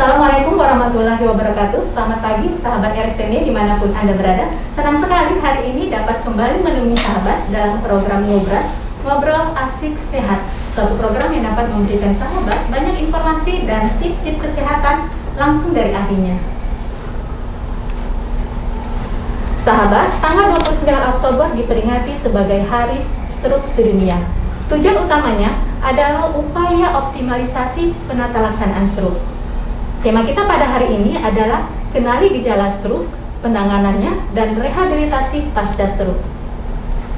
Assalamualaikum warahmatullahi wabarakatuh. Selamat pagi sahabat RSME dimanapun Anda berada. Senang sekali hari ini dapat kembali menemui sahabat dalam program Ngobras, Ngobrol Asik Sehat. Suatu program yang dapat memberikan sahabat banyak informasi dan tip-tip kesehatan langsung dari ahlinya. Sahabat, tanggal 29 Oktober diperingati sebagai Hari Stroke Sedunia. Tujuan utamanya adalah upaya optimalisasi penata laksanaan stroke. Tema kita pada hari ini adalah kenali gejala stroke, penanganannya, dan rehabilitasi pasca stroke.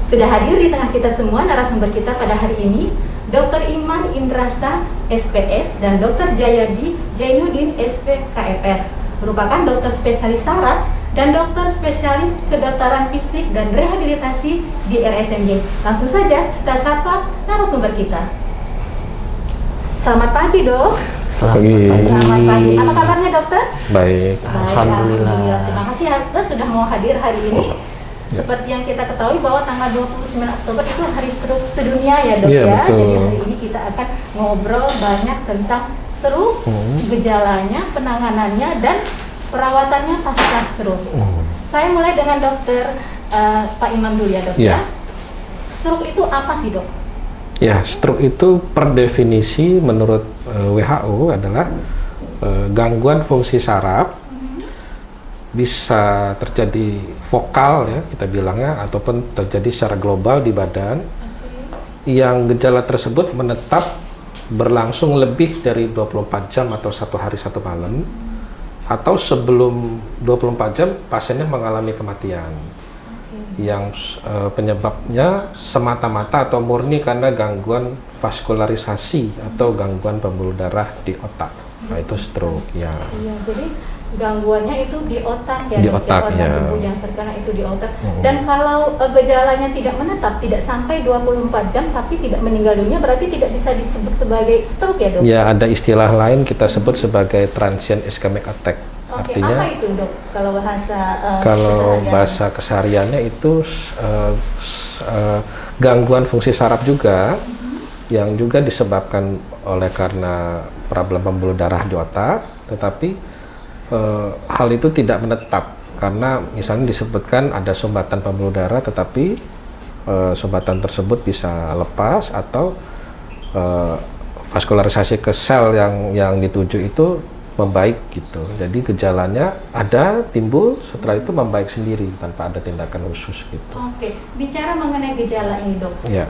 Sudah hadir di tengah kita semua narasumber kita pada hari ini, Dr. Iman Indrasa, SPS, dan Dr. Jayadi Jainuddin, SPKFR, merupakan dokter spesialis saraf dan dokter spesialis kedokteran fisik dan rehabilitasi di RSMJ. Langsung saja kita sapa narasumber kita. Selamat pagi, Dok. Selamat pagi. Apa kabarnya, dokter? Baik. Alhamdulillah. Terima kasih dokter sudah mau hadir hari ini. Seperti yang kita ketahui bahwa tanggal 29 Oktober itu Hari Stroke Sedunia ya, Dok, ya. Betul. Jadi hari ini kita akan ngobrol banyak tentang stroke, gejalanya, penanganannya, dan perawatannya pasca stroke. Saya mulai dengan dokter Pak Imam dulu ya, Dok. Ya. Stroke itu apa sih, Dok? Ya, stroke itu per definisi menurut WHO adalah gangguan fungsi saraf, bisa terjadi vokal ya kita bilangnya, ataupun terjadi secara global di badan, yang gejala tersebut menetap berlangsung lebih dari 24 jam atau 1 hari 1 malam, atau sebelum 24 jam pasiennya mengalami kematian. Yang penyebabnya semata-mata atau murni karena gangguan vaskularisasi atau gangguan pembuluh darah di otak. Nah, itu stroke ya. Iya, jadi gangguannya itu di otak ya. Di otak ya. Ibu yang terkena itu di otak. Dan kalau gejalanya tidak menetap, tidak sampai 24 jam tapi tidak meninggal dunia, berarti tidak bisa disebut sebagai stroke ya, Dok? Ya, ada istilah lain kita sebut sebagai transient ischemic attack. Artinya, apa itu, Dok? Kalau bahasa kesehariannya itu gangguan fungsi saraf juga, yang juga disebabkan oleh karena problem pembuluh darah di otak, tetapi hal itu tidak menetap karena misalnya disebutkan ada sumbatan pembuluh darah, tetapi sumbatan tersebut bisa lepas atau vaskularisasi ke sel yang dituju itu membaik gitu. Jadi gejalanya ada, timbul, setelah itu membaik sendiri tanpa ada tindakan khusus gitu. Oke, bicara mengenai gejala ini, Dok. Ya.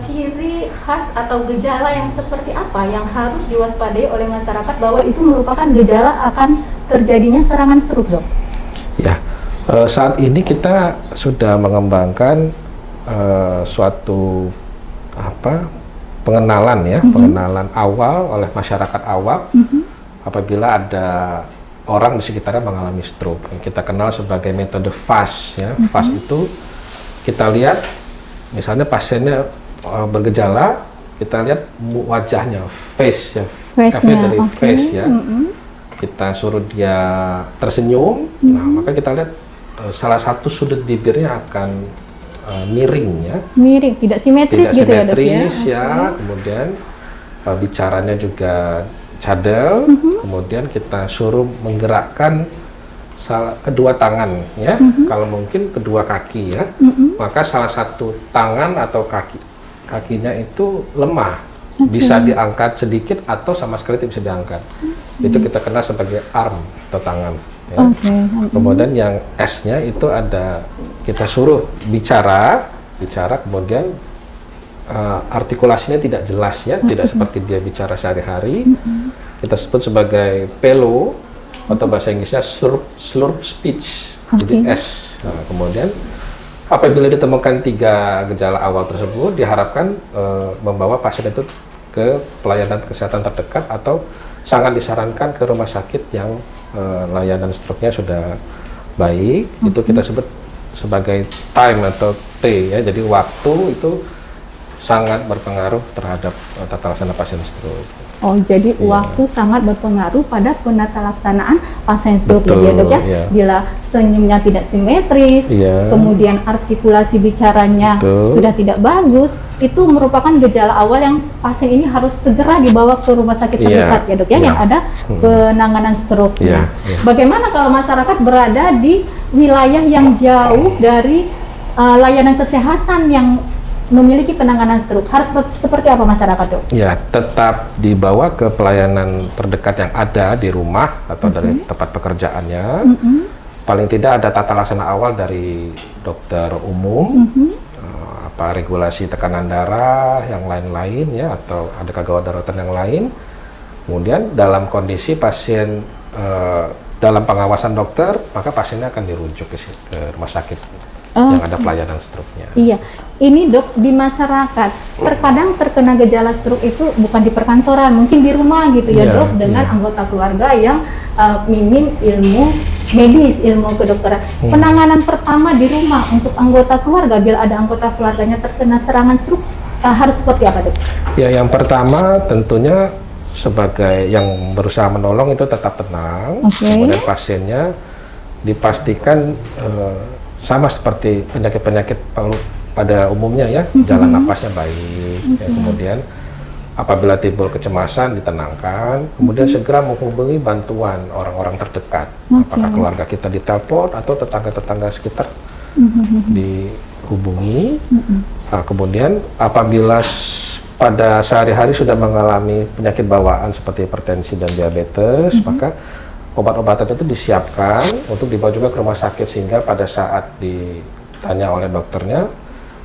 Ciri khas atau gejala yang seperti apa yang harus diwaspadai oleh masyarakat bahwa itu merupakan gejala akan terjadinya serangan stroke, Dok? Ya, saat ini kita sudah mengembangkan suatu pengenalan ya, pengenalan awal oleh masyarakat awam. Apabila ada orang di sekitarnya mengalami stroke, kita kenal sebagai metode FAST ya. FAST itu kita lihat misalnya pasiennya bergejala, kita lihat wajahnya, face ya, efek dari face ya. Kita suruh dia tersenyum, nah maka kita lihat salah satu sudut bibirnya akan miring ya. Miring, tidak simetris gitu ya, Dok ya. Kemudian bicaranya juga cadel, kemudian kita suruh menggerakkan kedua tangan ya, kalau mungkin kedua kaki ya, maka salah satu tangan atau kakinya itu lemah, bisa diangkat sedikit atau sama sekali tidak bisa diangkat. Itu kita kenal sebagai arm atau tangan ya. Kemudian yang S-nya itu ada, kita suruh bicara kemudian artikulasinya tidak jelas ya, tidak seperti dia bicara sehari-hari. Kita sebut sebagai PELO atau bahasa Inggrisnya slurp speech. Jadi S. Nah, kemudian apabila ditemukan 3 gejala awal tersebut, diharapkan membawa pasien itu ke pelayanan kesehatan terdekat atau sangat disarankan ke rumah sakit yang layanan stroke-nya sudah baik. Itu kita sebut sebagai time atau T ya. Jadi waktu itu sangat berpengaruh terhadap tata laksana pasien stroke. Oh, jadi waktu sangat berpengaruh pada penata laksanaan pasien stroke ya, Dok ya. Bila senyumnya tidak simetris, kemudian artikulasi bicaranya sudah tidak bagus, itu merupakan gejala awal yang pasien ini harus segera dibawa ke rumah sakit terdekat ya dok ya, yang ada penanganan stroke-nya. Bagaimana kalau masyarakat berada di wilayah yang jauh dari layanan kesehatan yang memiliki penanganan stroke? Harus seperti apa masyarakat dok? Ya, tetap dibawa ke pelayanan terdekat yang ada di rumah atau dari tempat pekerjaannya. Paling tidak ada tata laksana awal dari dokter umum, apa regulasi tekanan darah, yang lain-lain ya, atau ada kegawat daruratan yang lain. Kemudian dalam kondisi pasien dalam pengawasan dokter, maka pasiennya akan dirujuk ke rumah sakit yang ada pelayanan stroke-nya. Iya, ini dok, di masyarakat terkadang terkena gejala stroke itu bukan di perkantoran, mungkin di rumah gitu ya dok, dengan anggota keluarga yang minim ilmu medis, ilmu kedokteran. Penanganan pertama di rumah untuk anggota keluarga bila ada anggota keluarganya terkena serangan stroke harus seperti apa dok? Ya, yang pertama tentunya sebagai yang berusaha menolong itu tetap tenang, kemudian pasiennya dipastikan sama seperti penyakit-penyakit pada umumnya ya, jalan napasnya baik, ya, kemudian apabila timbul kecemasan ditenangkan, kemudian segera menghubungi bantuan orang-orang terdekat, apakah keluarga kita ditelepon atau tetangga-tetangga sekitar dihubungi. Kemudian apabila pada sehari-hari sudah mengalami penyakit bawaan seperti hipertensi dan diabetes, maka obat-obatan itu disiapkan untuk dibawa juga ke rumah sakit, sehingga pada saat ditanya oleh dokternya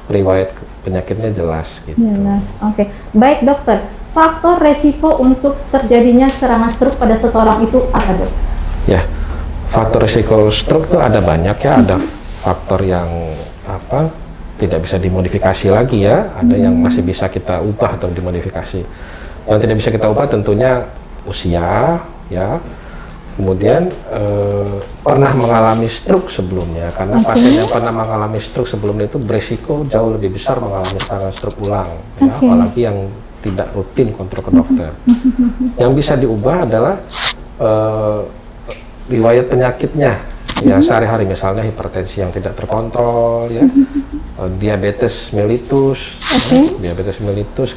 riwayat penyakitnya jelas gitu. Jelas. Oke. Baik dokter, faktor resiko untuk terjadinya serangan stroke pada seseorang itu apa dok? Ya, faktor resiko stroke itu ada banyak ya. Ada faktor yang tidak bisa dimodifikasi lagi ya, ada yang masih bisa kita ubah atau dimodifikasi. Yang tidak bisa kita ubah tentunya usia ya. Kemudian pernah mengalami stroke sebelumnya, karena pasien yang pernah mengalami stroke sebelumnya itu berisiko jauh lebih besar mengalami serangan stroke ulang, ya, apalagi yang tidak rutin kontrol ke dokter. Yang bisa diubah adalah riwayat penyakitnya, ya sehari-hari, misalnya hipertensi yang tidak terkontrol, ya, diabetes mellitus,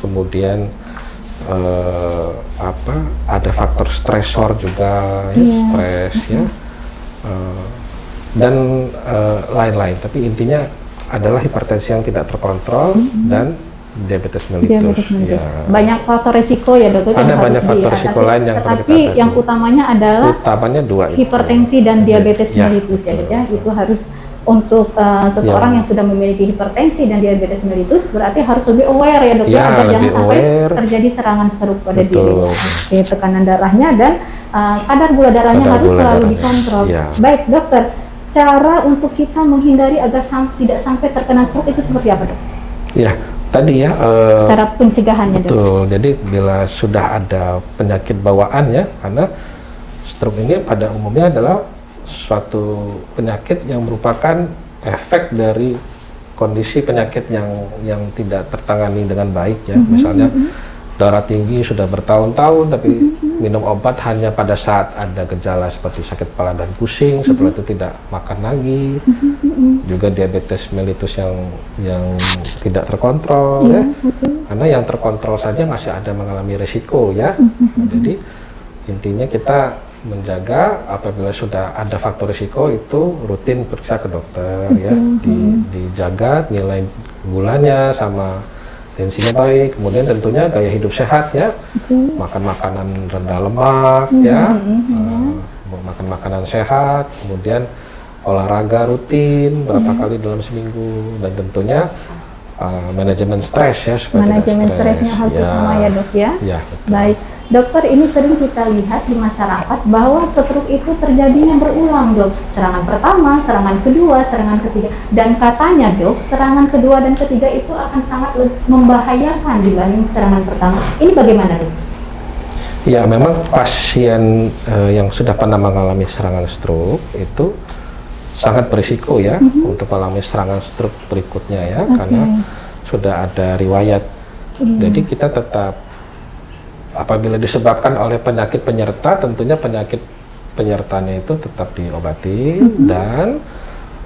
kemudian ada faktor stresor juga, ya, stres ya, dan lain-lain. Tapi intinya adalah hipertensi yang tidak terkontrol dan diabetes mellitus. Ya. Banyak faktor risiko ya dok. Ada banyak faktor risiko lain yang perlu kita atasi. Yang utamanya adalah dua hipertensi dan diabetes mellitus ya dok ya. Itu harus untuk seseorang yang sudah memiliki hipertensi dan diabetes mellitus, berarti harus lebih aware ya dok ya, agar jangan sampai terjadi serangan stroke pada diri. Oke, tekanan darahnya dan kadar gula darahnya harus selalu dikontrol. Baik dokter, cara untuk kita menghindari agar tidak sampai terkena stroke itu seperti apa dok? Ya, tadi ya. Cara pencegahannya dok. Betul. Jadi bila sudah ada penyakit bawaan ya, karena stroke ini pada umumnya adalah suatu penyakit yang merupakan efek dari kondisi penyakit yang tidak tertangani dengan baik ya. Misalnya darah tinggi sudah bertahun-tahun tapi minum obat hanya pada saat ada gejala seperti sakit kepala dan pusing, setelah itu tidak makan lagi. Juga diabetes mellitus yang tidak terkontrol ya. Karena yang terkontrol saja masih ada mengalami risiko ya. Jadi intinya kita menjaga apabila sudah ada faktor risiko itu rutin periksa ke dokter ya, dijaga nilai gulanya sama tensinya baik, kemudian tentunya gaya hidup sehat ya, makan makanan rendah lemak ya, makan makanan sehat, kemudian olahraga rutin berapa kali dalam seminggu, dan tentunya manajemen stres ya, supaya manajemen stresnya harus utama ya dok ya. Baik. Dokter, ini sering kita lihat di masyarakat bahwa stroke itu terjadinya berulang dok. Serangan pertama, serangan kedua, serangan ketiga. Dan katanya dok, serangan kedua dan ketiga itu akan sangat membahayakan dibanding serangan pertama. Ini bagaimana dok? Ya, memang pasien yang sudah pernah mengalami serangan stroke itu sangat berisiko ya untuk mengalami serangan stroke berikutnya ya, karena sudah ada riwayat. Jadi kita tetap, apabila disebabkan oleh penyakit penyerta, tentunya penyakit penyertanya itu tetap diobati dan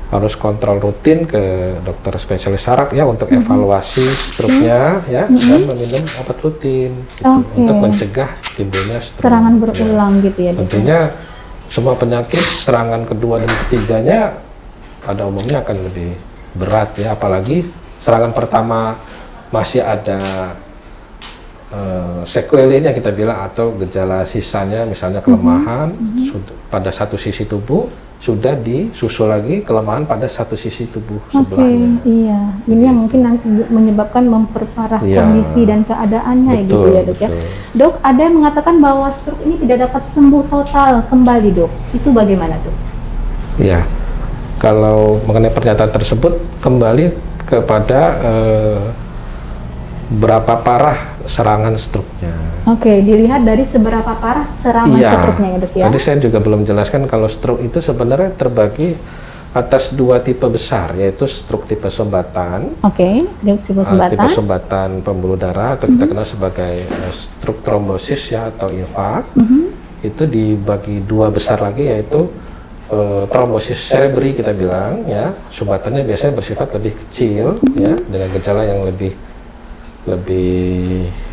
harus kontrol rutin ke dokter spesialis saraf ya untuk evaluasi struknya ya, dan meminum obat rutin gitu, untuk mencegah timbulnya stroke. Serangan berulang gitu ya, Dok? Tentunya semua penyakit serangan kedua dan ketiganya pada umumnya akan lebih berat ya, apalagi serangan pertama masih ada sequelae-nya kita bilang, atau gejala sisanya misalnya kelemahan pada satu sisi tubuh, sudah disusul lagi kelemahan pada satu sisi tubuh sebelahnya. Iya, ini yang mungkin nanti menyebabkan memperparah kondisi dan keadaannya gitu ya, Dok ya. Dok, ada yang mengatakan bahwa stroke ini tidak dapat sembuh total kembali, Dok. Itu bagaimana, Dok? Iya, kalau mengenai pernyataan tersebut kembali kepada berapa parah serangan stroke-nya. Oke, dilihat dari seberapa parah serangan stroke-nya ya, Dok ya. Tadi saya juga belum jelaskan kalau stroke itu sebenarnya terbagi atas dua tipe besar, yaitu stroke tipe sumbatan. Oke, tipe sumbatan. Tipe sumbatan pembuluh darah atau kita kenal sebagai stroke trombosis ya, atau infak. Itu dibagi dua besar lagi, yaitu trombosis cerebri kita bilang ya, sumbatannya biasanya bersifat lebih kecil ya, dengan gejala yang lebih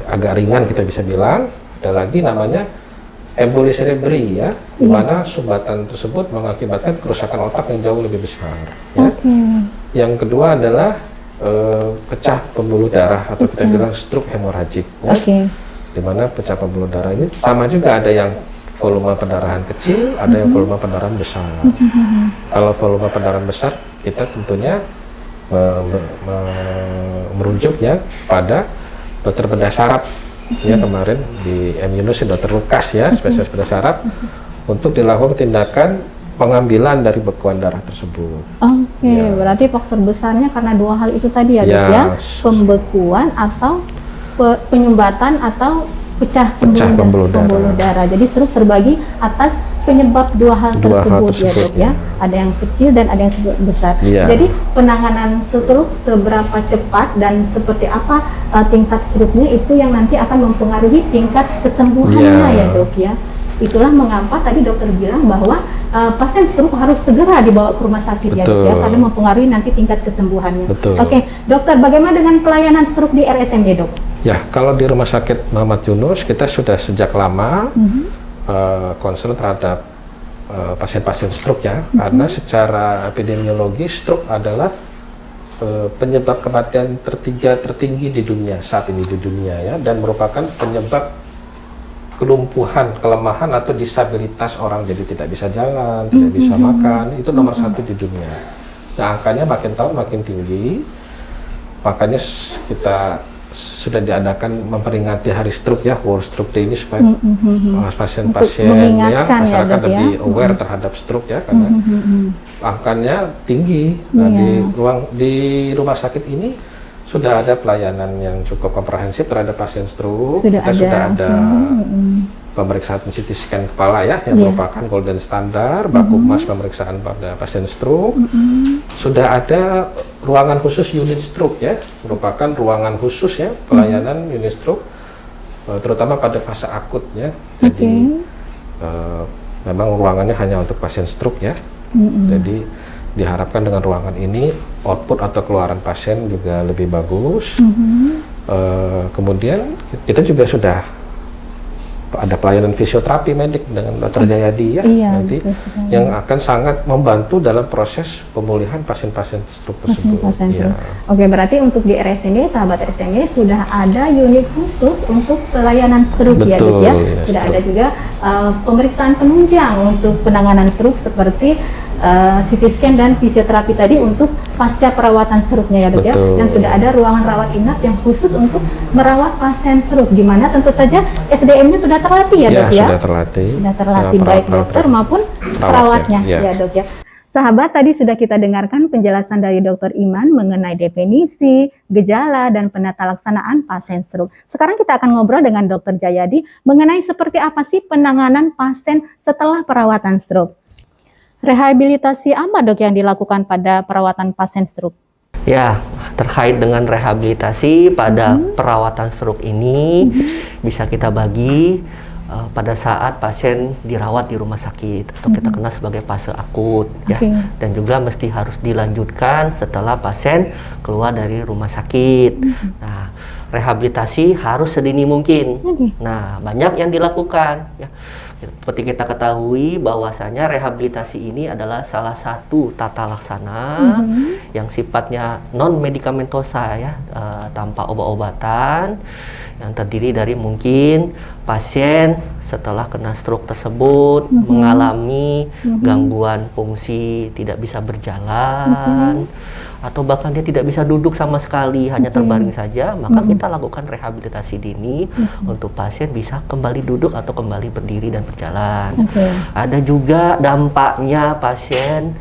agak ringan kita bisa bilang. Ada lagi namanya emboli cerebri ya, di mana sumbatan tersebut mengakibatkan kerusakan otak yang jauh lebih besar ya. Yang kedua adalah pecah pembuluh darah atau kita bilang stroke hemoragik ya, di mana pecah pembuluh darah ini sama juga, ada yang volume pendarahan kecil, ada yang volume pendarahan besar. Kalau volume pendarahan besar, kita tentunya merujuk ya pada dokter bedah saraf ya, kemarin di MYunus dokter Lukas ya, spesialis bedah saraf, untuk dilakukan tindakan pengambilan dari bekuan darah tersebut. Berarti faktor besarnya karena dua hal itu tadi ya, Dok ya, pembekuan atau penyumbatan atau pecah pembuluh darah. Jadi stroke terbagi atas penyebab dua hal tersebut ya, Dok ya. Ada yang kecil dan ada yang besar. Jadi penanganan stroke seberapa cepat dan seperti apa tingkat stroke-nya itu yang nanti akan mempengaruhi tingkat kesembuhannya ya, Dok ya. Itulah mengapa tadi dokter bilang bahwa pasien stroke harus segera dibawa ke rumah sakit ya, Dok ya, karena mempengaruhi nanti tingkat kesembuhannya. Oke, dokter, bagaimana dengan pelayanan stroke di RSMD, Dok? Ya, kalau di Rumah Sakit Muhammad Yunus kita sudah sejak lama concern terhadap pasien-pasien stroke ya, karena secara epidemiologi stroke adalah penyebab kematian tertinggi di dunia saat ini di dunia ya, dan merupakan penyebab kelumpuhan, kelemahan atau disabilitas orang, jadi tidak bisa jalan, tidak bisa makan, itu nomor satu di dunia. Nah, angkanya makin tahun makin tinggi, makanya kita sudah diadakan memperingati Hari Stroke ya, World Stroke Day ini, supaya pasien-pasien ya, masyarakat lebih aware terhadap stroke ya, karena angkanya tinggi. Nah, di rumah sakit ini sudah ada pelayanan yang cukup komprehensif terhadap pasien stroke. Sudah ada pemeriksaan CT scan kepala ya, yang merupakan golden standar, baku emas pemeriksaan pada pasien stroke. Sudah ada ruangan khusus unit stroke ya, merupakan ruangan khusus ya, pelayanan unit stroke, terutama pada fase akut ya. Jadi memang ruangannya hanya untuk pasien stroke ya. Jadi diharapkan dengan ruangan ini output atau keluaran pasien juga lebih bagus. Kemudian kita juga sudah ada pelayanan fisioterapi medik dengan Dr. Jayadi ya, nanti yang akan sangat membantu dalam proses pemulihan pasien-pasien stroke tersebut. Oke, berarti untuk di RSMD, sahabat RSMD sudah ada unit khusus untuk pelayanan stroke ya, Dok ya. Sudah ada juga pemeriksaan penunjang untuk penanganan stroke seperti CT scan dan fisioterapi tadi untuk pasca perawatan stroke-nya ya, Dok ya. Dan sudah ada ruangan rawat inap yang khusus untuk merawat pasien stroke, di mana tentu saja SDM-nya sudah terlatih ya, Dok ya. Sudah terlatih baik dokter maupun perawatnya ya, Dok ya. Sahabat, tadi sudah kita dengarkan penjelasan dari Dr. Iman mengenai definisi, gejala, dan penata laksanaan pasien stroke. Sekarang kita akan ngobrol dengan Dr. Jayadi mengenai seperti apa sih penanganan pasien setelah perawatan stroke. Rehabilitasi apa, Dok, yang dilakukan pada perawatan pasien stroke? Ya, terkait dengan rehabilitasi pada perawatan stroke ini bisa kita bagi pada saat pasien dirawat di rumah sakit atau kita kenal sebagai fase akut ya, dan juga mesti harus dilanjutkan setelah pasien keluar dari rumah sakit. Nah, rehabilitasi harus sedini mungkin. Nah, banyak yang dilakukan ya. Seperti kita ketahui bahwasanya rehabilitasi ini adalah salah satu tata laksana yang sifatnya non medikamentosa ya, tanpa obat-obatan, yang terdiri dari mungkin pasien setelah kena stroke tersebut mengalami gangguan fungsi, tidak bisa berjalan, atau bahkan dia tidak bisa duduk sama sekali, hanya terbaring saja, maka kita lakukan rehabilitasi dini untuk pasien bisa kembali duduk atau kembali berdiri dan berjalan. Ada juga dampaknya pasien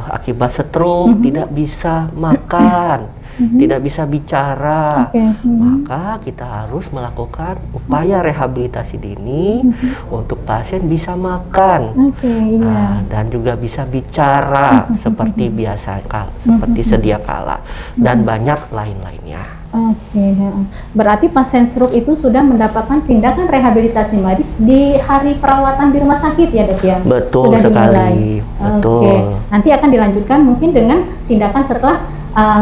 akibat stroke tidak bisa makan, tidak bisa bicara, maka kita harus melakukan upaya rehabilitasi dini untuk pasien bisa makan, dan juga bisa bicara seperti biasa, seperti sedia kala, dan banyak lain-lainnya. Berarti pasien stroke itu sudah mendapatkan tindakan rehabilitasi medis di hari perawatan di rumah sakit ya dok ya? Betul sudah sekali, betul. Nanti akan dilanjutkan mungkin dengan tindakan setelah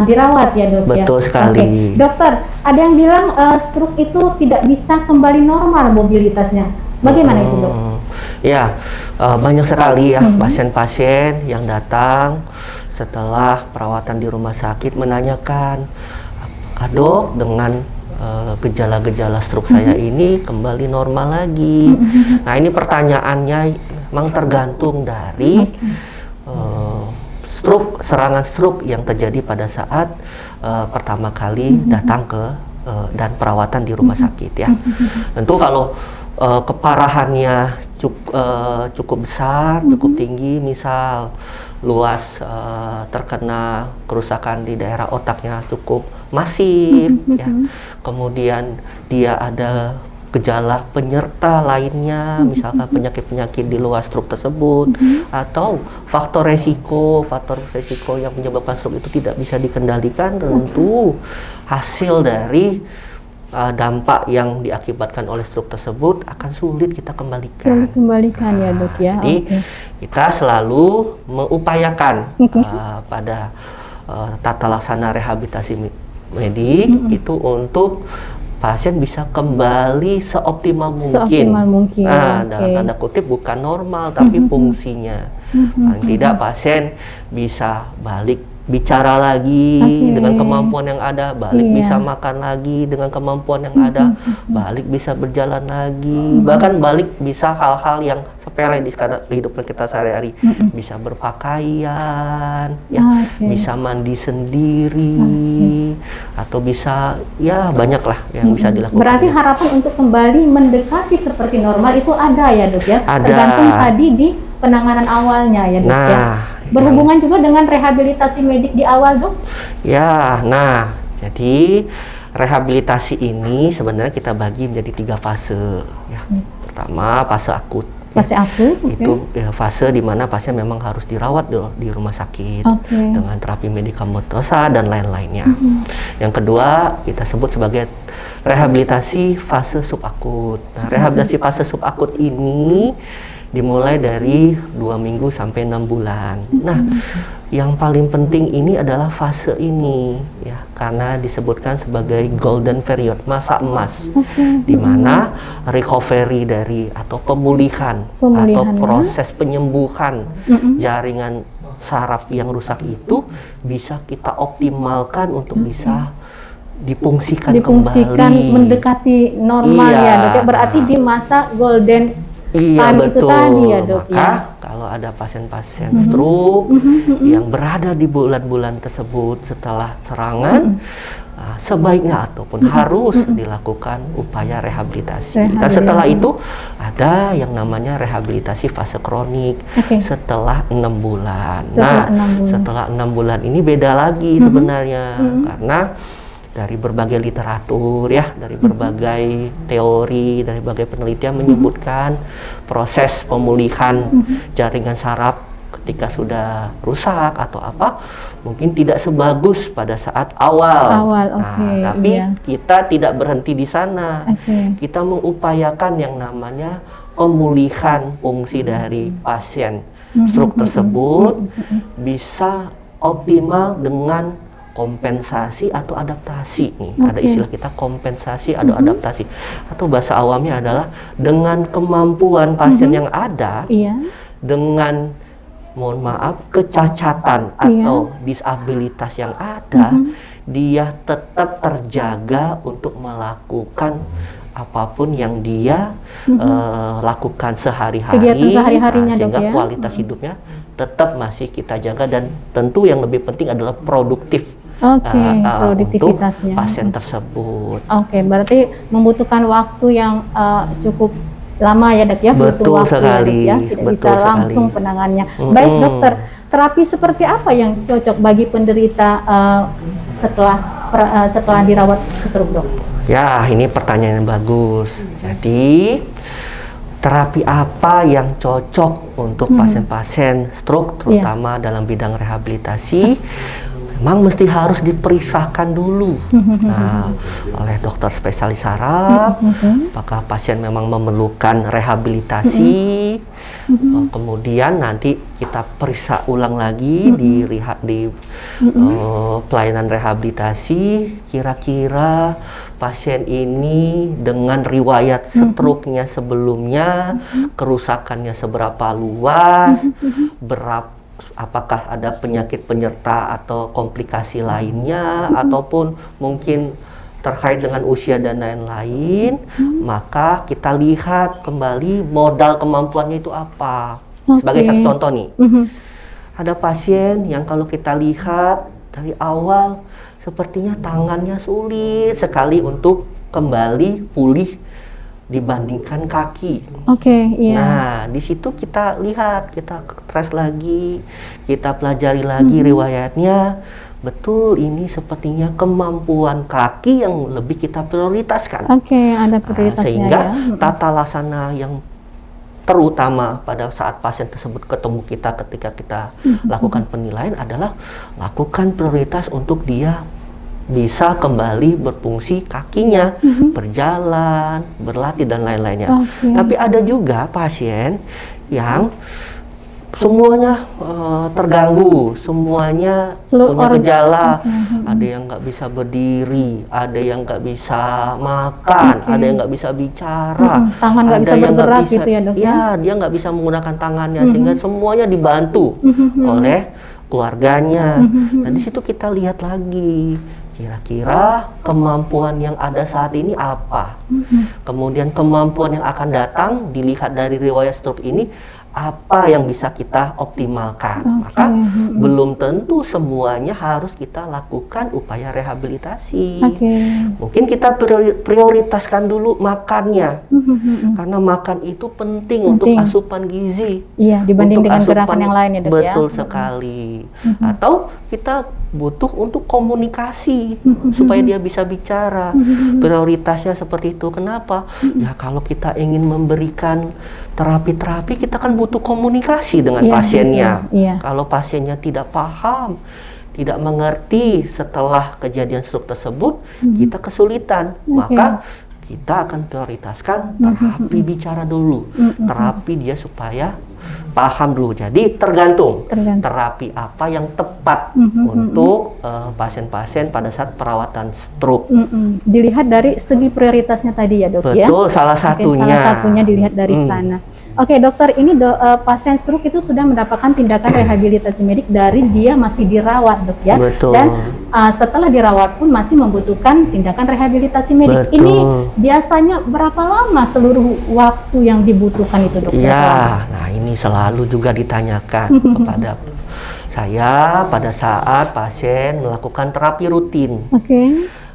dirawat ya dok ya? Betul sekali. Dokter, ada yang bilang stroke itu tidak bisa kembali normal mobilitasnya. Bagaimana itu dok? Ya, banyak sekali ya pasien-pasien yang datang setelah perawatan di rumah sakit menanyakan, apakah dok dengan gejala-gejala stroke saya ini kembali normal lagi? Nah, ini pertanyaannya memang tergantung dari serangan stroke yang terjadi pada saat pertama kali datang ke dan perawatan di rumah sakit ya. Tentu kalau keparahannya cukup besar, cukup tinggi, misal luas terkena kerusakan di daerah otaknya cukup masif ya. Kemudian dia ada gejala penyerta lainnya, misalkan penyakit-penyakit di luar stroke tersebut, atau faktor resiko yang menyebabkan stroke itu tidak bisa dikendalikan, tentu hasil dari dampak yang diakibatkan oleh stroke tersebut akan sulit kita kembalikan. Ya dok ya. Jadi kita selalu mengupayakan pada tata laksana rehabilitasi medik itu untuk pasien bisa kembali seoptimal mungkin. Nah, dalam tanda kutip bukan normal tapi fungsinya. Paling tidak pasien bisa balik bicara lagi dengan kemampuan yang ada, balik bisa makan lagi dengan kemampuan yang ada, balik bisa berjalan lagi, bahkan balik bisa hal-hal yang sepele di kehidupan kita sehari-hari, bisa berpakaian, ya, bisa mandi sendiri, atau bisa ya banyak lah yang bisa dilakukan. Berarti harapan untuk kembali mendekati seperti normal itu ada ya dok ya? Ada. Tergantung tadi di penanganan awalnya ya dok ya? Berhubungan juga dengan rehabilitasi medik di awal dok? Ya, nah jadi rehabilitasi ini sebenarnya kita bagi menjadi 3 fase ya. Pertama fase akut. Fase akut itu ya, fase di mana pasien memang harus dirawat di rumah sakit dengan terapi medikamentosa dan lain-lainnya. Yang kedua kita sebut sebagai rehabilitasi fase subakut. Nah, rehabilitasi fase subakut ini dimulai dari 2 minggu sampai 6 bulan. Nah, yang paling penting ini adalah fase ini ya, karena disebutkan sebagai golden period, masa emas, di mana recovery dari atau pemulihan atau proses penyembuhan jaringan saraf yang rusak itu bisa kita optimalkan untuk bisa difungsikan kembali, mendekati normal ya dok. Berarti di masa golden betul. Itu tadi ya dok. Maka kalau ada pasien-pasien stroke yang berada di bulan-bulan tersebut setelah serangan, sebaiknya ataupun harus dilakukan upaya rehabilitasi. Dan setelah itu ada yang namanya rehabilitasi fase kronik setelah 6 bulan. Setelah 6 bulan ini beda lagi sebenarnya, karena dari berbagai literatur ya, dari berbagai teori, dari berbagai penelitian menyebutkan proses pemulihan jaringan saraf ketika sudah rusak atau apa, mungkin tidak sebagus pada saat awal. Nah, tapi kita tidak berhenti di sana. Kita mengupayakan yang namanya pemulihan fungsi dari pasien stroke tersebut bisa optimal dengan kompensasi atau adaptasi nih. Ada istilah kita kompensasi atau adaptasi, atau bahasa awamnya adalah dengan kemampuan pasien yang ada, dengan mohon maaf kecacatan atau disabilitas yang ada, dia tetap terjaga untuk melakukan apapun yang dia lakukan sehari-hari, sehingga kualitas hidupnya tetap masih kita jaga, dan tentu yang lebih penting adalah produktif untuk pasien tersebut. Berarti membutuhkan waktu yang cukup lama ya dok ya, betul waktu sekali, ya, tidak bisa langsung penangannya. Baik dokter, terapi seperti apa yang cocok bagi penderita setelah dirawat stroke dok? Ya, ini pertanyaan yang bagus. Jadi terapi apa yang cocok untuk pasien-pasien stroke, terutama dalam bidang rehabilitasi? Memang mesti harus diperiksakan dulu oleh dokter spesialis saraf, apakah pasien memang memerlukan rehabilitasi, kemudian nanti kita periksa ulang lagi di pelayanan rehabilitasi, kira-kira pasien ini dengan riwayat stroke-nya sebelumnya, kerusakannya seberapa luas, apakah ada penyakit penyerta atau komplikasi lainnya, ataupun mungkin terkait dengan usia dan lain-lain, maka kita lihat kembali modal kemampuannya itu apa. Sebagai satu contoh nih, ada pasien yang kalau kita lihat dari awal sepertinya tangannya sulit sekali untuk kembali pulih dibandingkan kaki. Nah, di situ kita lihat, kita trace lagi, kita pelajari lagi riwayatnya. Betul, ini sepertinya kemampuan kaki yang lebih kita prioritaskan. Ada prioritasnya. Sehingga tata laksana yang terutama pada saat pasien tersebut ketemu kita ketika kita lakukan penilaian adalah lakukan prioritas untuk dia bisa kembali berfungsi kakinya, berjalan, berlatih dan lain-lainnya. Tapi ada juga pasien yang semuanya terganggu, semuanya punya gejala. Ada yang nggak bisa berdiri, ada yang nggak bisa makan, ada yang nggak bisa bicara, tangan nggak bisa bergerak gitu ya dok? Ya, dia nggak bisa menggunakan tangannya, sehingga semuanya dibantu oleh keluarganya. Nah, di situ kita lihat lagi, kira-kira kemampuan yang ada saat ini apa? Kemudian kemampuan yang akan datang dilihat dari riwayat stroke ini, apa yang bisa kita optimalkan. Maka belum tentu semuanya harus kita lakukan upaya rehabilitasi. Mungkin kita prioritaskan dulu makannya, karena makan itu penting untuk asupan gizi. Dibanding dengan gerakan yang lain ya dok. Betul sekali. Atau kita butuh untuk komunikasi supaya dia bisa bicara. Prioritasnya seperti itu. Kenapa? Ya, kalau kita ingin memberikan terapi-terapi, kita kan butuh komunikasi dengan pasiennya. Kalau pasiennya tidak paham, tidak mengerti setelah kejadian stroke tersebut, kita kesulitan. Maka kita akan prioritaskan terapi bicara dulu, terapi dia supaya paham dulu. Jadi tergantung terapi apa yang tepat untuk pasien-pasien pada saat perawatan stroke. Dilihat dari segi prioritasnya tadi ya dok. Betul, salah satunya. Salah satunya dilihat dari sana. Dokter, ini pasien stroke itu sudah mendapatkan tindakan rehabilitasi medik dari dia masih dirawat dok ya. Betul. Dan setelah dirawat pun masih membutuhkan tindakan rehabilitasi medik. Betul. Ini biasanya berapa lama seluruh waktu yang dibutuhkan itu dok? Ya, nah ini selalu juga ditanyakan kepada saya pada saat pasien melakukan terapi rutin.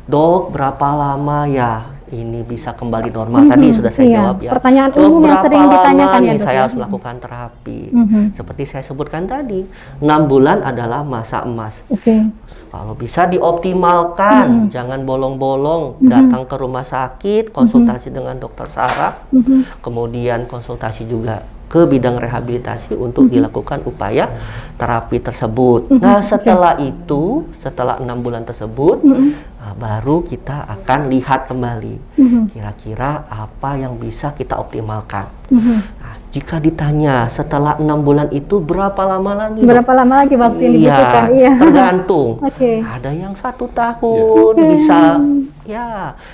Dok, berapa lama ya ini bisa kembali normal? Tadi sudah saya jawab ya. Pertanyaan umum yang sering ditanyakan ya dok. Saya harus melakukan terapi. Seperti saya sebutkan tadi, 6 bulan adalah masa emas. Kalau bisa dioptimalkan, jangan bolong-bolong, datang ke rumah sakit, konsultasi dengan dokter saraf, kemudian konsultasi juga ke bidang rehabilitasi untuk dilakukan upaya terapi tersebut. Nah, setelah itu, setelah 6 bulan tersebut, baru kita akan lihat kembali kira-kira apa yang bisa kita optimalkan. Nah, jika ditanya setelah 6 bulan itu berapa lama lagi? Berapa lama lagi waktu yang dibutuhkan? Iya, tergantung. Oke. Ada yang 1 tahun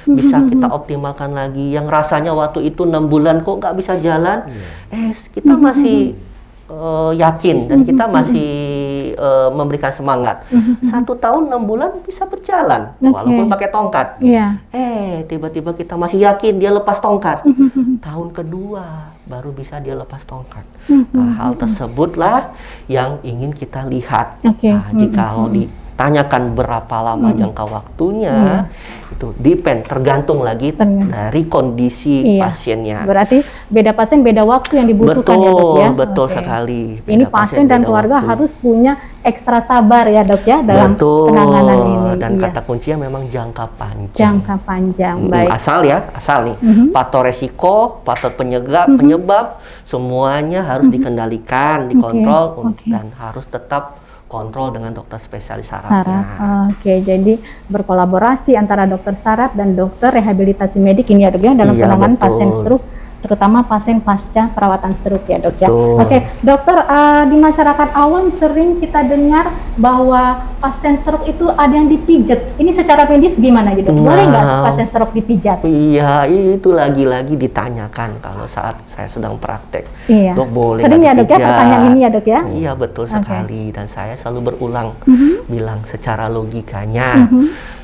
bisa kita optimalkan lagi. Yang rasanya waktu itu 6 bulan kok nggak bisa jalan, kita masih yakin dan kita masih memberikan semangat. 1 tahun 6 bulan bisa berjalan walaupun pakai tongkat. Tiba-tiba kita masih yakin dia lepas tongkat. Tahun kedua baru bisa dia lepas tongkat. Nah, hal tersebutlah yang ingin kita lihat. Nah, jikalau ditanyakan berapa lama jangka waktunya, itu tergantung lagi dari kondisi pasiennya. Berarti beda pasien beda waktu yang dibutuhkan ya dok ya? Betul sekali. Ini pasien dan keluarga harus punya ekstra sabar ya dok ya dalam penanganan ini. Dan kata kuncinya memang jangka panjang. Jangka panjang, baik. Asal nih, faktor resiko, faktor penyebab, semuanya harus dikendalikan, dikontrol, dan harus tetap kontrol dengan dokter spesialis sarafnya. Oke, jadi berkolaborasi antara dokter saraf dan dokter rehabilitasi medik ini ya dok ya dalam penanganan pasien stroke, terutama pasien pasca perawatan stroke ya dok ya. Oke, dokter, di masyarakat awam sering kita dengar bahwa pasien stroke itu ada yang dipijat. Ini secara medis gimana ya dok? Boleh nggak pasien stroke dipijat? Iya, itu lagi-lagi ditanyakan kalau saat saya sedang praktek. Iya. Dok, boleh sering ya dipijat? dok ya pertanyaan ini ya dok ya? Iya, betul sekali. Dan saya selalu berulang bilang secara logikanya.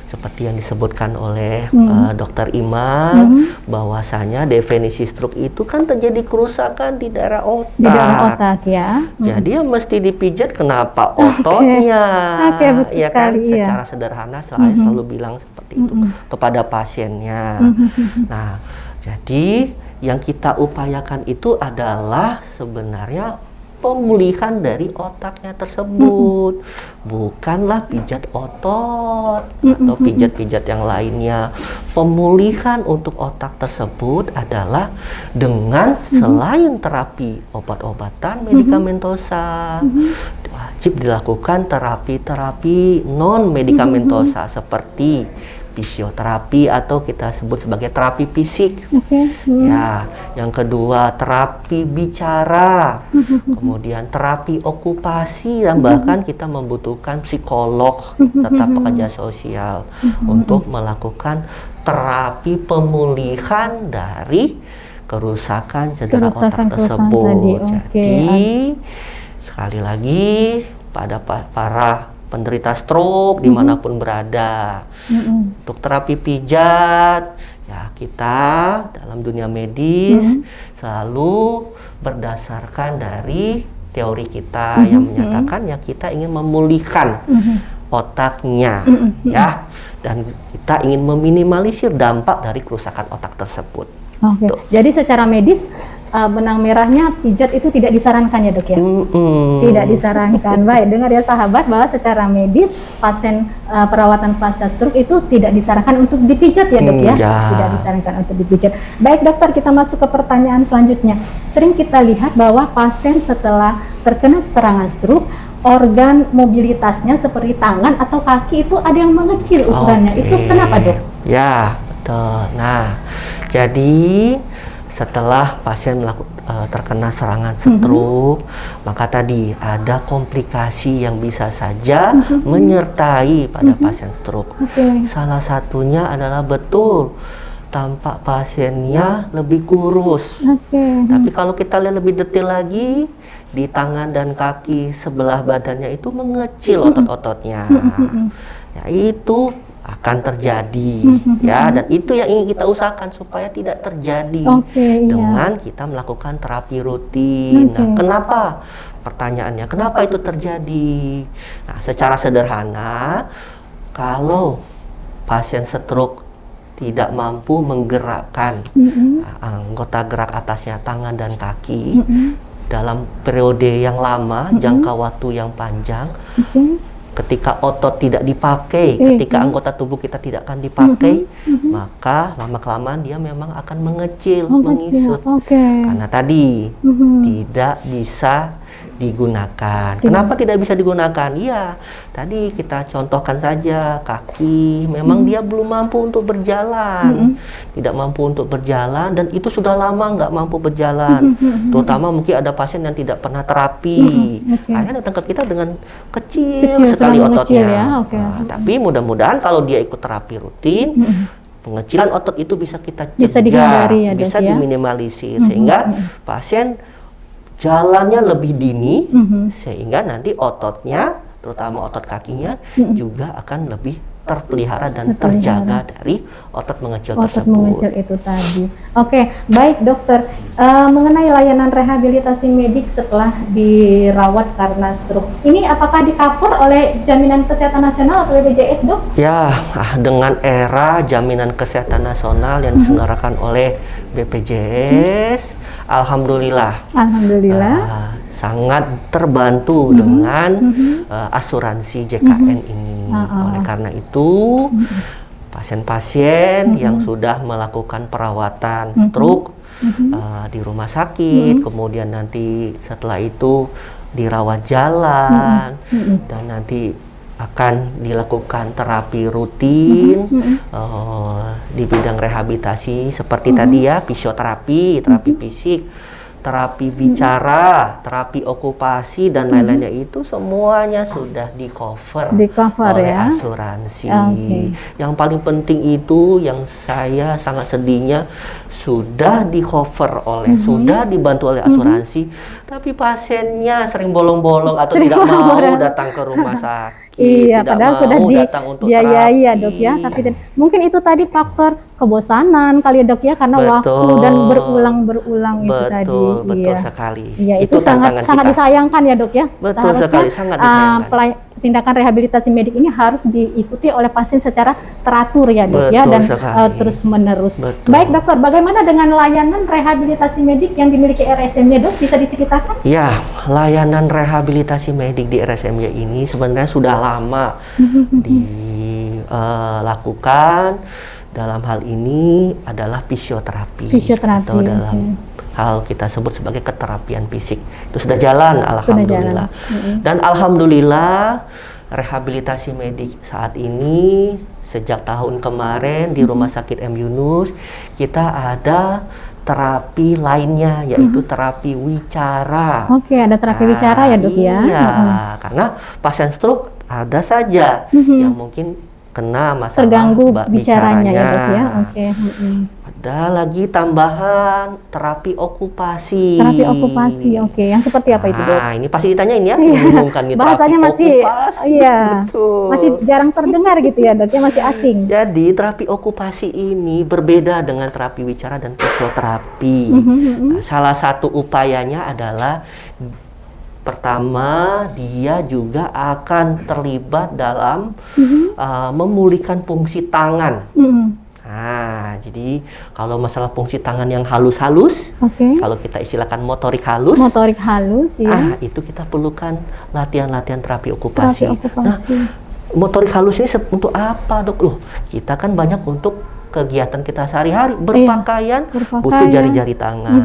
Seperti yang disebutkan oleh Dokter Iman, bahwasanya definisi stroke itu kan terjadi kerusakan di daerah otak. Di daerah otak ya. Jadi yang mesti dipijat kenapa ototnya? Betul Ya kan, sekali, secara sederhana saya selalu bilang seperti itu kepada pasiennya. Nah, jadi yang kita upayakan itu adalah sebenarnya pemulihan dari otaknya tersebut, bukanlah pijat otot atau pijat-pijat yang lainnya. Pemulihan untuk otak tersebut adalah dengan selain terapi obat-obatan medikamentosa, wajib dilakukan terapi-terapi non medikamentosa seperti fisioterapi atau kita sebut sebagai terapi fisik. Ya, yang kedua terapi bicara, kemudian terapi okupasi, dan bahkan kita membutuhkan psikolog serta pekerja sosial untuk melakukan terapi pemulihan dari kerusakan cedera otak tersebut. Jadi sekali lagi pada para penderita stroke dimanapun berada, untuk terapi pijat ya kita dalam dunia medis selalu berdasarkan dari teori kita yang menyatakan ya kita ingin memulihkan otaknya ya, dan kita ingin meminimalisir dampak dari kerusakan otak tersebut. Jadi secara medis benang merahnya pijat itu tidak disarankan ya dok ya? Tidak disarankan. Baik, dengar ya sahabat bahwa secara medis pasien perawatan pasca stroke itu tidak disarankan untuk dipijat ya dok ya? Tidak disarankan untuk dipijat. Baik dokter, kita masuk ke pertanyaan selanjutnya. Sering kita lihat bahwa pasien setelah terkena serangan stroke, organ mobilitasnya seperti tangan atau kaki itu ada yang mengecil ukurannya. Itu kenapa dok? Ya, betul. Nah, jadi setelah pasien terkena serangan stroke, maka tadi ada komplikasi yang bisa saja menyertai pada pasien stroke. Salah satunya adalah tampak pasiennya lebih kurus. Tapi kalau kita lihat lebih detail lagi, di tangan dan kaki sebelah badannya itu mengecil otot-ototnya. Ya, itu akan terjadi ya, dan itu yang ingin kita usahakan supaya tidak terjadi dengan kita melakukan terapi rutin. Nah, kenapa? Pertanyaannya, kenapa itu terjadi? Nah, secara sederhana, kalau pasien stroke tidak mampu menggerakkan anggota gerak atasnya, tangan dan kaki dalam periode yang lama, jangka waktu yang panjang, ketika otot tidak dipakai, ketika anggota tubuh kita tidak akan dipakai, maka lama-kelamaan dia memang akan mengecil, mengisut. Karena tadi tidak bisa digunakan. Kenapa tidak bisa digunakan? Iya, tadi kita contohkan saja kaki, memang dia belum mampu untuk berjalan, tidak mampu untuk berjalan, dan itu sudah lama nggak mampu berjalan. Terutama mungkin ada pasien yang tidak pernah terapi, akhirnya datang ke kita dengan kecil sekali ototnya. Nah, tapi mudah-mudahan kalau dia ikut terapi rutin, pengecilan otot itu bisa kita cegah, bisa diminimalisir, sehingga pasien jalannya lebih dini, sehingga nanti ototnya, terutama otot kakinya, juga akan lebih terpelihara dan terjaga dari otot mengecil tersebut. Otot mengecil itu tadi. Oke, baik dokter. Mengenai layanan rehabilitasi medik setelah dirawat karena stroke, ini apakah di-cover oleh Jaminan Kesehatan Nasional atau BPJS, dok? Ya, dengan era Jaminan Kesehatan Nasional yang diselenggarakan oleh BPJS, alhamdulillah sangat terbantu dengan asuransi JKN ini. Oleh karena itu, pasien-pasien yang sudah melakukan perawatan stroke di rumah sakit, kemudian nanti setelah itu dirawat jalan, dan nanti akan dilakukan terapi rutin di bidang rehabilitasi seperti tadi ya, fisioterapi, terapi fisik, terapi bicara, terapi okupasi, dan lain-lainnya, itu semuanya sudah di-cover oleh asuransi. Yang paling penting itu, yang saya sangat sedihnya, sudah di-cover oleh, sudah dibantu oleh asuransi, tapi pasiennya sering bolong-bolong atau tidak mau datang ke rumah sakit. Iya, tidak padahal mau sudah datang untuk terapi. Ya dok ya, tapi mungkin itu tadi faktor kebosanan kali ya dok ya, karena waktu dan berulang-berulang itu tadi. Betul sekali. Iya, itu sangat disayangkan ya dok ya. Betul sekali, sangat disayangkan. Tindakan rehabilitasi medik ini harus diikuti oleh pasien secara teratur ya dok ya, dan terus menerus. Baik dokter, bagaimana dengan layanan rehabilitasi medik yang dimiliki RSMY dok? Bisa diceritakan? Ya, layanan rehabilitasi medik di RSMY ini sebenarnya sudah lama dilakukan. Dalam hal ini adalah fisioterapi atau dalam hal kita sebut sebagai keterapian fisik. Itu sudah jalan, alhamdulillah. Dan alhamdulillah rehabilitasi medik saat ini sejak tahun kemarin di Rumah Sakit M. Yunus kita ada terapi lainnya, yaitu terapi wicara. Ada terapi wicara ya dok ya? Iya, karena pasien stroke ada saja yang mungkin kena masalah terganggu bicaranya ya dok ya. Ada lagi tambahan terapi okupasi. Terapi okupasi, yang seperti apa itu dok? Nah, ini pasti ditanyain ya, membingungkan nih, bahasanya masih okupasi. Masih jarang terdengar gitu ya dok ya, masih asing. Jadi terapi okupasi ini berbeda dengan terapi wicara dan fisioterapi. Nah, salah satu upayanya adalah pertama, dia juga akan terlibat dalam memulihkan fungsi tangan. Nah, jadi kalau masalah fungsi tangan yang halus-halus, kalau kita istilahkan motorik halus, ya. Itu kita perlukan latihan-latihan terapi okupasi. Nah, motorik halus ini untuk apa dok? Loh, kita kan banyak untuk kegiatan kita sehari-hari, berpakaian, butuh jari-jari tangan.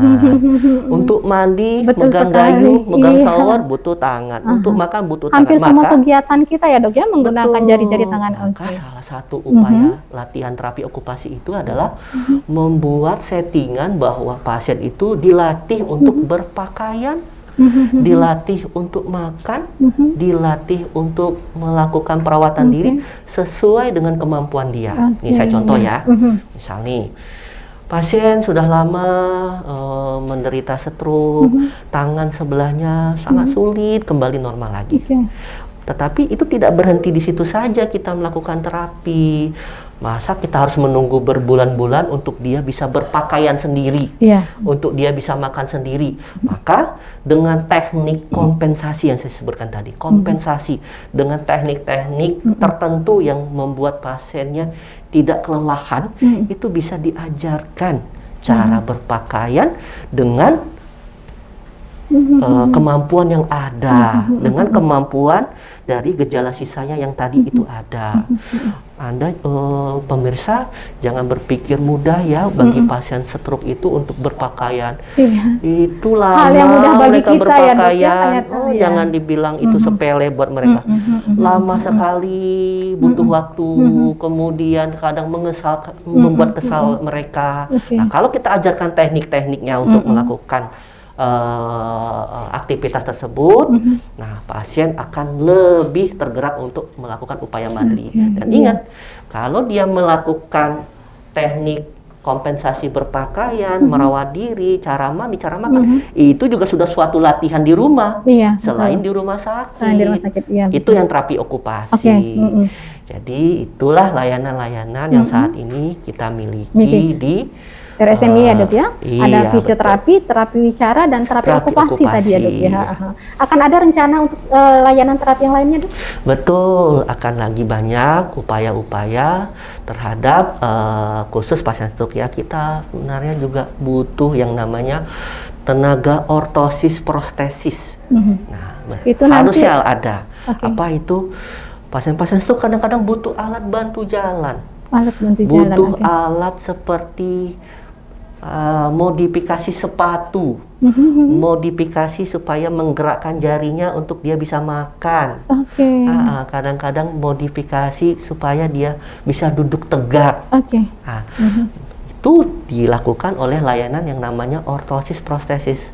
Untuk mandi, megang gayung, megang shower, butuh tangan. Untuk makan, butuh tangan. Hampir semua kegiatan kita ya dok ya menggunakan jari-jari tangan. Maka salah satu upaya latihan terapi okupasi itu adalah membuat settingan bahwa pasien itu dilatih untuk berpakaian, dilatih untuk makan, dilatih untuk melakukan perawatan diri sesuai dengan kemampuan dia. Ini saya contoh ya. Misal nih, pasien sudah lama menderita stroke, tangan sebelahnya sangat sulit kembali normal lagi. Tetapi itu tidak berhenti di situ saja kita melakukan terapi. Masa kita harus menunggu berbulan-bulan untuk dia bisa berpakaian sendiri, untuk dia bisa makan sendiri. Maka dengan teknik kompensasi yang saya sebutkan tadi, kompensasi dengan teknik-teknik tertentu yang membuat pasiennya tidak kelelahan, itu bisa diajarkan cara berpakaian dengan kemampuan yang ada dengan kemampuan dari gejala sisanya yang tadi itu ada. Anda pemirsa jangan berpikir mudah ya bagi pasien stroke itu untuk berpakaian. Itu Hal yang mudah lama bagi mereka kita ya, Dok, ya, berpakaian. ternyata, ya. Jangan dibilang itu sepele buat mereka. Lama sekali, butuh waktu, kemudian kadang membuat kesal mereka. Nah, kalau kita ajarkan teknik-tekniknya untuk melakukan aktivitas tersebut, nah pasien akan lebih tergerak untuk melakukan upaya mandiri. Dan ingat, kalau dia melakukan teknik kompensasi berpakaian, merawat diri, cara mandi, cara makan, itu juga sudah suatu latihan di rumah, selain di rumah sakit. Selain di rumah sakit, iya, itu yang terapi okupasi. Jadi itulah layanan-layanan yang saat ini kita miliki di RSMI ya, Dok ya. Iya, Ada fisioterapi, terapi wicara, dan terapi okupasi tadi ya, Dok ya. Akan ada rencana untuk layanan terapi yang lainnya, Dok? Betul, akan lagi banyak upaya-upaya terhadap khusus pasien stroke ya. Kita sebenarnya juga butuh yang namanya tenaga ortosis prostesis. Nah, itu harusnya ada. Apa itu? Pasien-pasien stroke kadang-kadang butuh alat bantu jalan. Alat bantu jalan. Butuh alat seperti modifikasi sepatu, modifikasi supaya menggerakkan jarinya untuk dia bisa makan. Kadang-kadang modifikasi supaya dia bisa duduk tegak. Itu dilakukan oleh layanan yang namanya ortosis prostesis.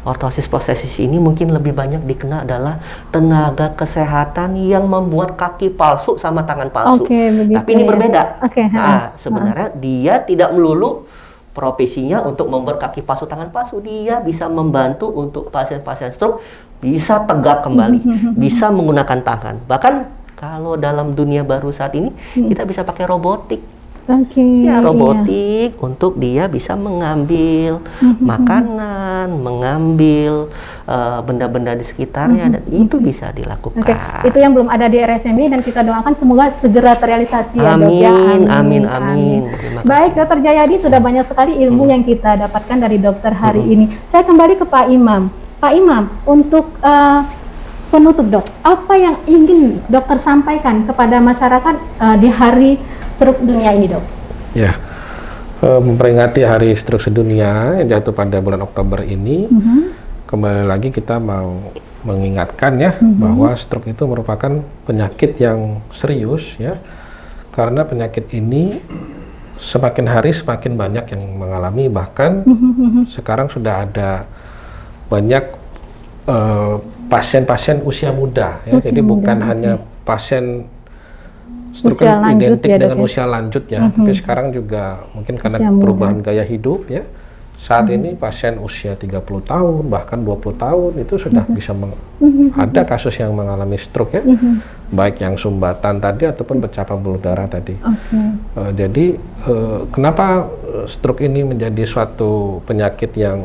Ortosis prostesis ini mungkin lebih banyak dikenal adalah tenaga kesehatan yang membuat kaki palsu sama tangan palsu. Tapi ini berbeda. Nah, sebenarnya dia tidak melulu profesinya untuk membuat kaki palsu, tangan palsu. Dia bisa membantu untuk pasien-pasien stroke bisa tegak kembali, bisa menggunakan tangan. Bahkan kalau dalam dunia baru saat ini kita bisa pakai robotik. Robotik untuk dia bisa mengambil makanan, mengambil benda-benda di sekitarnya, dan itu bisa dilakukan. Itu yang belum ada di RSMI, dan kita doakan semoga segera terrealisasi ya, Dok ya. Amin. Baik, Dokter Jayadi, sudah banyak sekali ilmu yang kita dapatkan dari dokter hari ini. Saya kembali ke Pak Imam. Pak Imam, untuk penutup, Dok, apa yang ingin dokter sampaikan kepada masyarakat di hari stroke dunia ini, Dok? Ya, memperingati Hari Stroke Sedunia yang jatuh pada bulan Oktober ini, kembali lagi kita mau mengingatkan ya bahwa stroke itu merupakan penyakit yang serius ya, karena penyakit ini semakin hari semakin banyak yang mengalami, bahkan sekarang sudah ada banyak pasien-pasien usia muda ya, jadi bukan hanya pasien stroke kan identik ya, dengan usia lanjut ya, tapi sekarang juga mungkin karena perubahan gaya hidup ya, saat ini pasien usia 30 tahun bahkan 20 tahun itu sudah bisa ada kasus yang mengalami stroke ya, baik yang sumbatan tadi ataupun pecah pembuluh darah tadi. Jadi kenapa stroke ini menjadi suatu penyakit yang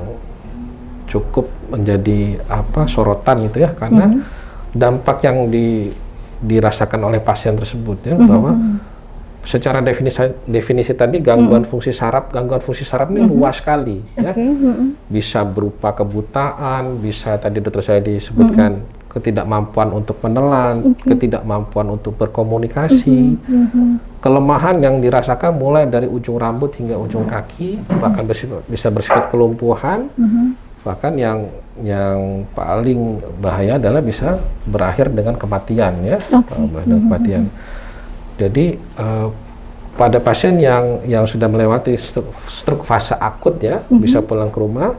cukup menjadi sorotan itu ya, karena dampak yang dirasakan oleh pasien tersebut ya, bahwa secara definisi tadi gangguan fungsi saraf ini luas sekali ya, bisa berupa kebutaan, bisa tadi dokter saya disebutkan ketidakmampuan untuk menelan, ketidakmampuan untuk berkomunikasi, kelemahan yang dirasakan mulai dari ujung rambut hingga ujung kaki, bahkan bisa bersifat kelumpuhan, bahkan yang paling bahaya adalah bisa berakhir dengan kematian ya, kematian. Jadi pada pasien yang sudah melewati stroke fase akut ya, bisa pulang ke rumah,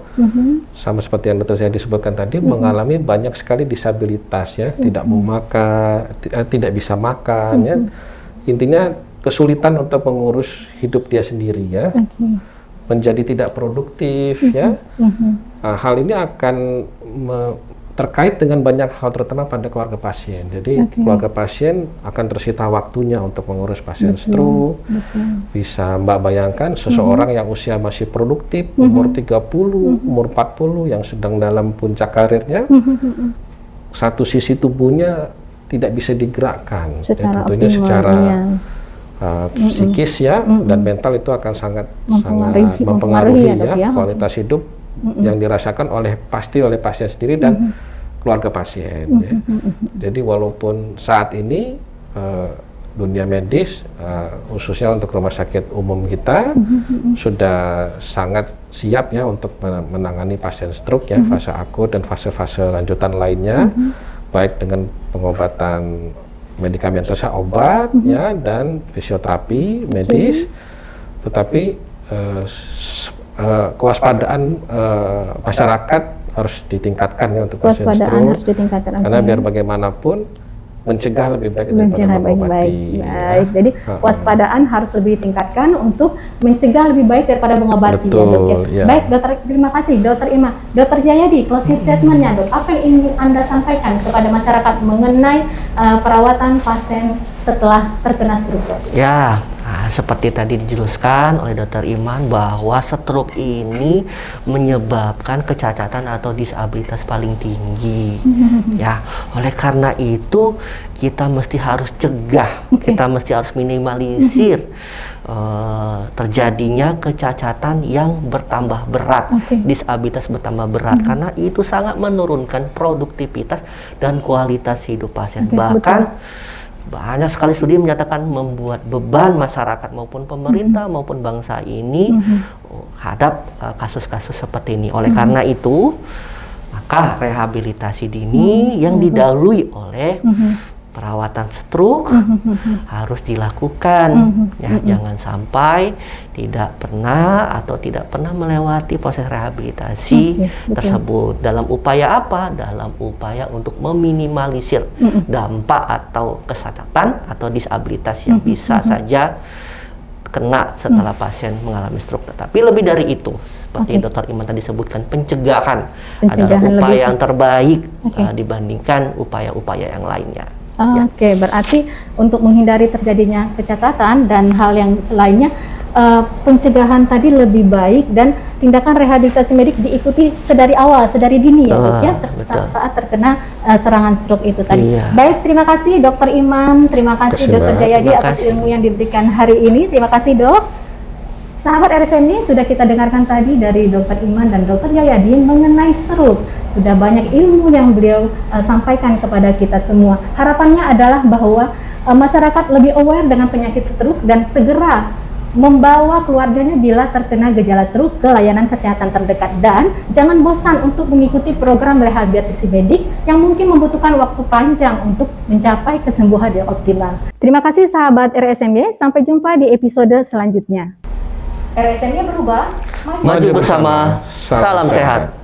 sama seperti yang dokter saya disebutkan tadi, mengalami banyak sekali disabilitas ya, tidak mau makan, tidak bisa makan ya, intinya kesulitan untuk mengurus hidup dia sendiri ya, menjadi tidak produktif ya. Hal ini akan terkait dengan banyak hal, terutama pada keluarga pasien. Jadi keluarga pasien akan tersita waktunya untuk mengurus pasien stroke. Bisa Mbak bayangkan seseorang yang usia masih produktif, umur 30, umur 40, yang sedang dalam puncak karirnya, satu sisi tubuhnya tidak bisa digerakkan. Tentunya secara psikis ya, dan mental itu akan sangat mempengaruhi ya kualitas hidup yang dirasakan pasti oleh pasien sendiri dan keluarga pasien. Ya. Jadi walaupun saat ini dunia medis, khususnya untuk rumah sakit umum kita, sudah sangat siap ya untuk menangani pasien stroke ya, fase akut dan fase-fase lanjutan lainnya, baik dengan pengobatan medikamentosa obat ya dan fisioterapi medis, tetapi kewaspadaan masyarakat harus ditingkatkan ya untuk pasien stroke, karena biar bagaimanapun mencegah lebih baik daripada mengobati. Baik, jadi waspadaan harus lebih ditingkatkan untuk mencegah lebih baik daripada mengobati. Betul, ya, Dok, ya. Ya. Baik, Dokter, terima kasih, Dokter Iman. Dokter Jayadi, closing statement-nya, Dok. Apa yang ingin Anda sampaikan kepada masyarakat mengenai perawatan pasien setelah terkena stroke, Dok? Ya, seperti tadi dijelaskan oleh Dr. Iman bahwa stroke ini menyebabkan kecacatan atau disabilitas paling tinggi. Ya, oleh karena itu kita mesti harus cegah, kita mesti harus minimalisir terjadinya kecacatan yang bertambah berat, disabilitas bertambah berat, karena itu sangat menurunkan produktivitas dan kualitas hidup pasien. Bahkan banyak sekali studi menyatakan membuat beban masyarakat maupun pemerintah maupun bangsa ini hadap kasus-kasus seperti ini. Oleh karena itu, maka rehabilitasi dini yang didahului oleh perawatan stroke harus dilakukan. Ya, jangan sampai tidak pernah melewati proses rehabilitasi tersebut. Dalam upaya apa? Dalam upaya untuk meminimalisir dampak atau kesacatan atau disabilitas yang bisa saja kena setelah pasien mengalami stroke. Tetapi lebih dari itu, seperti Dr. Iman tadi sebutkan, pencegahan adalah upaya yang terbaik dibandingkan upaya-upaya yang lainnya. Oke, berarti untuk menghindari terjadinya kecacatan dan hal yang lainnya, pencegahan tadi lebih baik dan tindakan rehabilitasi medik diikuti sedari awal, sedari dini ya, Dok, ya, saat terkena serangan stroke itu tadi. Baik, terima kasih Dr. Iman, terima kasih Dr. Jayadi atas ilmu yang diberikan hari ini. Terima kasih, Dok. Sahabat RSMI, sudah kita dengarkan tadi dari Dr. Iman dan Dr. Jayadi mengenai stroke. Sudah banyak ilmu yang beliau sampaikan kepada kita semua. Harapannya adalah bahwa masyarakat lebih aware dengan penyakit stroke dan segera membawa keluarganya bila terkena gejala stroke ke layanan kesehatan terdekat, dan jangan bosan untuk mengikuti program rehabilitasi medik yang mungkin membutuhkan waktu panjang untuk mencapai kesembuhan yang optimal. Terima kasih sahabat RSMY, sampai jumpa di episode selanjutnya. RSMY berubah, maju bersama, salam sehat.